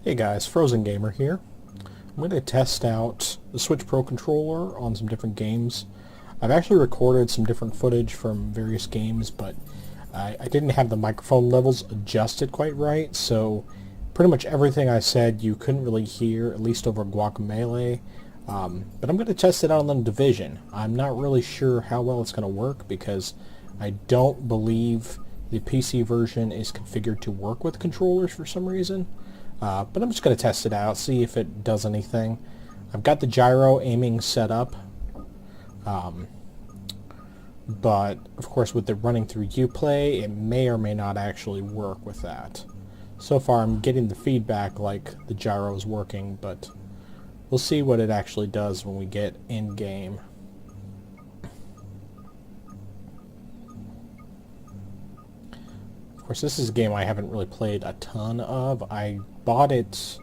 Hey guys, Frozen Gamer here. I'm going to test out the Switch Pro controller on some different games. I've actually recorded some different footage from various games, but I didn't have the microphone levels adjusted quite right, so pretty much everything I said you couldn't really hear, at least over Guacamelee. But I'm going to test it out on the Division. I'm not really sure how well it's going to work because I don't believe the PC version is configured to work with controllers for some reason. But I'm just going to test it out, see if it does anything. I've got the gyro aiming set up, but of course with it running through Uplay, it may or may not actually work with that. So far I'm getting the feedback like the gyro is working, but we'll see what it actually does when we get in-game. Of course, this is a game I haven't really played a ton of. I bought it,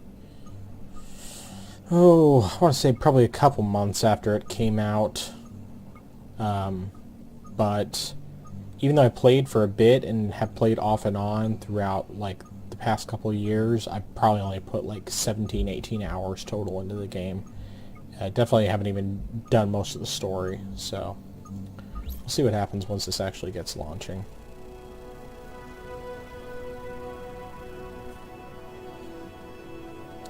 I want to say probably a couple months after it came out. But even though I played for a bit and have played off and on throughout like the past couple of years, I probably only put like 17, 18 hours total into the game. Definitely haven't even done most of the story, so we'll see what happens once this actually gets launching.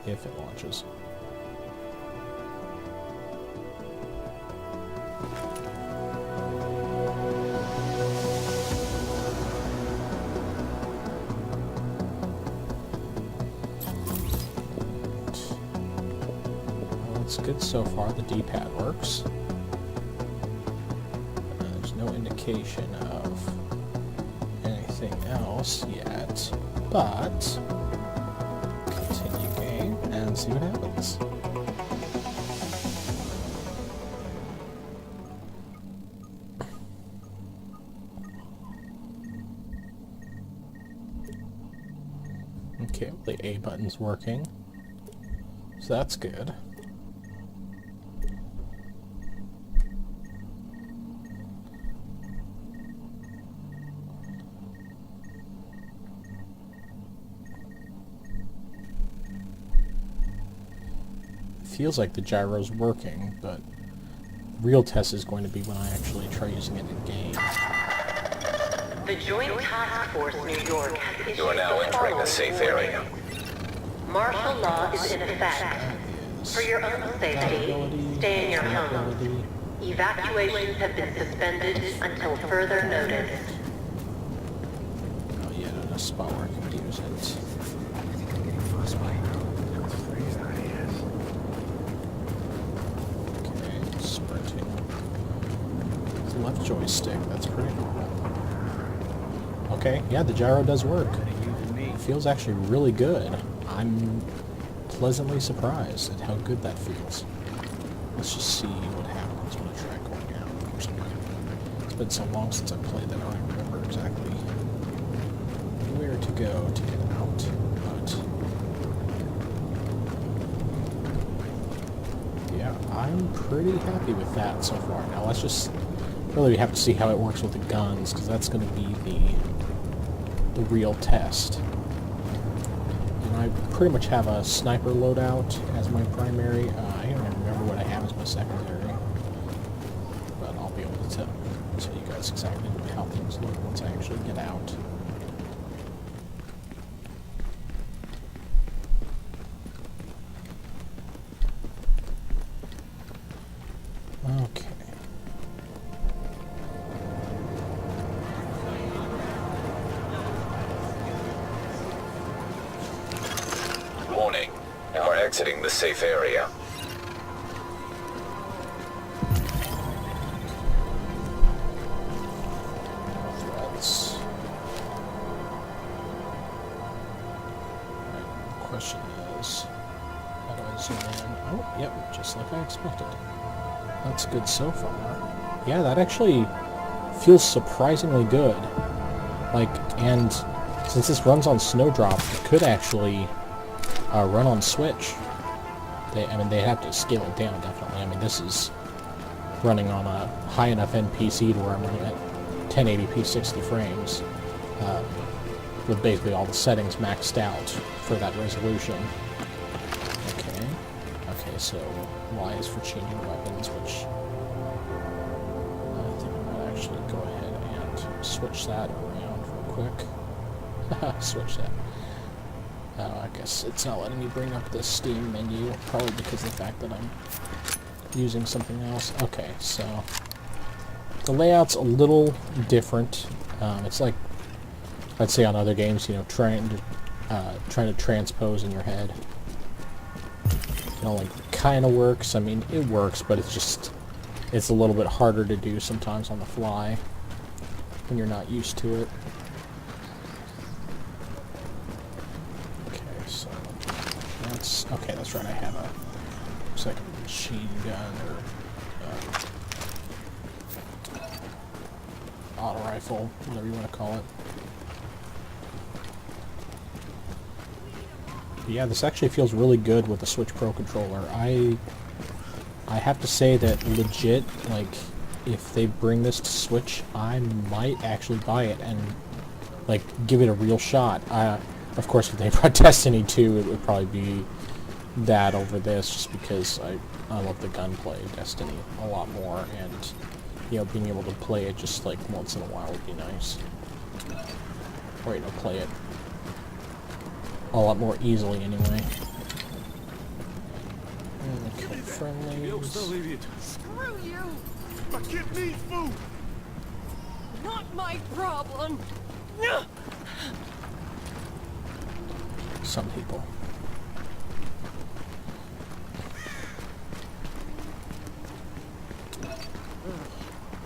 If it launches. Well, it's good so far. The D-pad works. There's no indication of anything else yet, but and see what happens. Okay, the A button's working, so that's good. Feels like the gyro's working, but real test is going to be when I actually try using it in game. The Joint Task Force New York has issued You are now entering a safe area. Martial law is in effect. For your own safety, stay in your home. Evacuations have been suspended until further notice. Oh yeah, in a spot where I can use it. Left joystick, that's pretty normal. Okay, yeah, the gyro does work. It feels actually really good. I'm pleasantly surprised at how good that feels. Let's just see what happens when I try going out or something. It's been so long since I played that I don't remember exactly where to go to get out, but yeah, I'm pretty happy with that so far. Now let's just really have to see how it works with the guns, because that's going to be the real test. And I pretty much have a sniper loadout as my primary. I don't even remember what I have as my secondary, but I'll be able to tell you guys exactly how things look once I actually get out. Okay. Warning. You are exiting the safe area. Threats. Right, the question is, how do I zoom in? Oh, yep, just like I expected. That's good so far. Yeah, that actually feels surprisingly good. Like, and since this runs on Snowdrop, it could actually run on Switch. I mean, they have to scale it down, definitely. I mean, this is running on a high enough NPC to where I'm running at 1080p 60 frames. With basically all the settings maxed out for that resolution. so Y is for changing weapons, which I think I might actually go ahead and switch that around real quick. Switch that. I guess it's not letting me bring up the Steam menu, probably because of the fact that I'm using something else. Okay, so the layout's a little different. It's like, I'd say on other games, you know, trying to transpose in your head. It only kind of works. I mean, it works, but it's a little bit harder to do sometimes on the fly when you're not used to it. Okay, that's right, I have looks like a machine gun or auto rifle, whatever you want to call it. But yeah, this actually feels really good with the Switch Pro controller. I have to say that legit, like, if they bring this to Switch, I might actually buy it and, like, give it a real shot. Of course, if they brought Destiny 2, it would probably be that over this, just because I love the gunplay of Destiny a lot more, and, you know, being able to play it just, like, once in a while would be nice. Or, you know, play it a lot more easily, anyway. Okay, friendlies. Screw you! My kid needs food! Not my problem! Some people.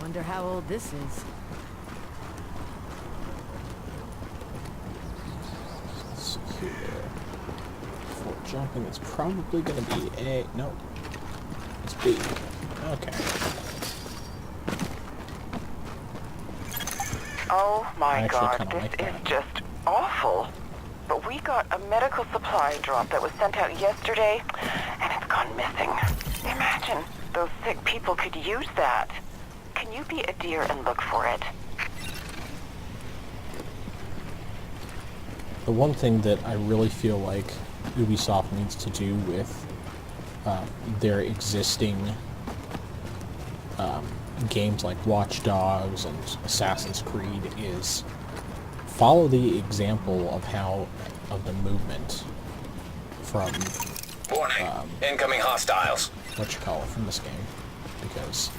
Wonder how old this is. Let's see here. For jumping, it's probably going to be A. No. It's B. Okay. Oh my God, kinda this like that. is just awful. But we got a medical supply drop that was sent out yesterday, and it's gone missing. Imagine, those sick people could use that. Can you be a dear and look for it? The one thing that I really feel like Ubisoft needs to do with their existing games like Watch Dogs and Assassin's Creed is follow the example of the movement from Warning. Incoming hostiles. from this game, because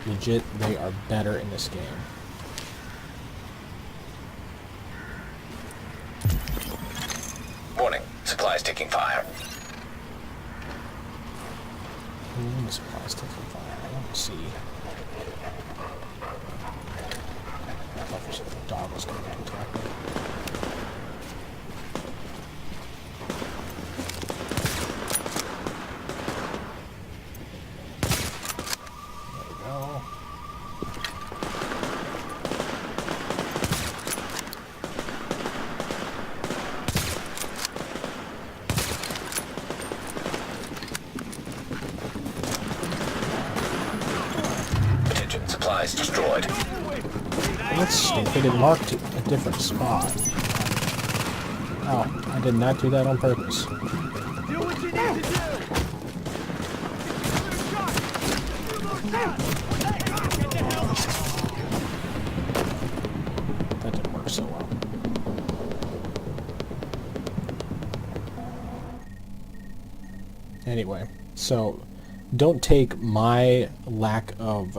legit they are better in this game. Warning. Supplies taking fire. The supplies taking fire. I don't see. I thought for a second the dog was going to attack me. There we go. Attention. Supplies destroyed. That's stupid. It marked a different spot. Oh, I did not do that on purpose. Do what you need to do! That didn't work so well. Anyway, so don't take my lack of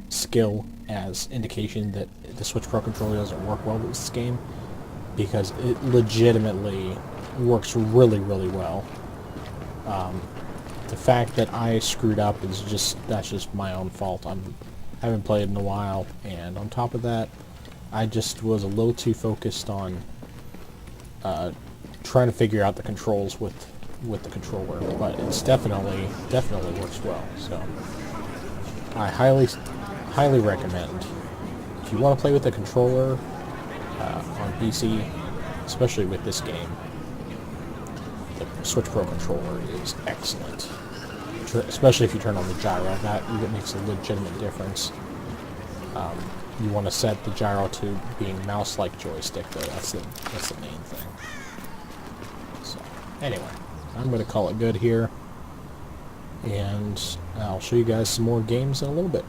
skill as indication that the Switch Pro controller doesn't work well with this game, because it legitimately works really, really well. The fact that I screwed up is that's just my own fault. I haven't played in a while, and on top of that, I just was a little too focused on trying to figure out the controls with the controller, but it's definitely works well. So I highly recommend, if you want to play with the controller on PC, especially with this game, the Switch Pro controller is excellent. Especially if you turn on the gyro, that makes a legitimate difference. You want to set the gyro to being mouse-like joystick, though. That's the main thing. So anyway, I'm going to call it good here. and I'll show you guys some more games in a little bit.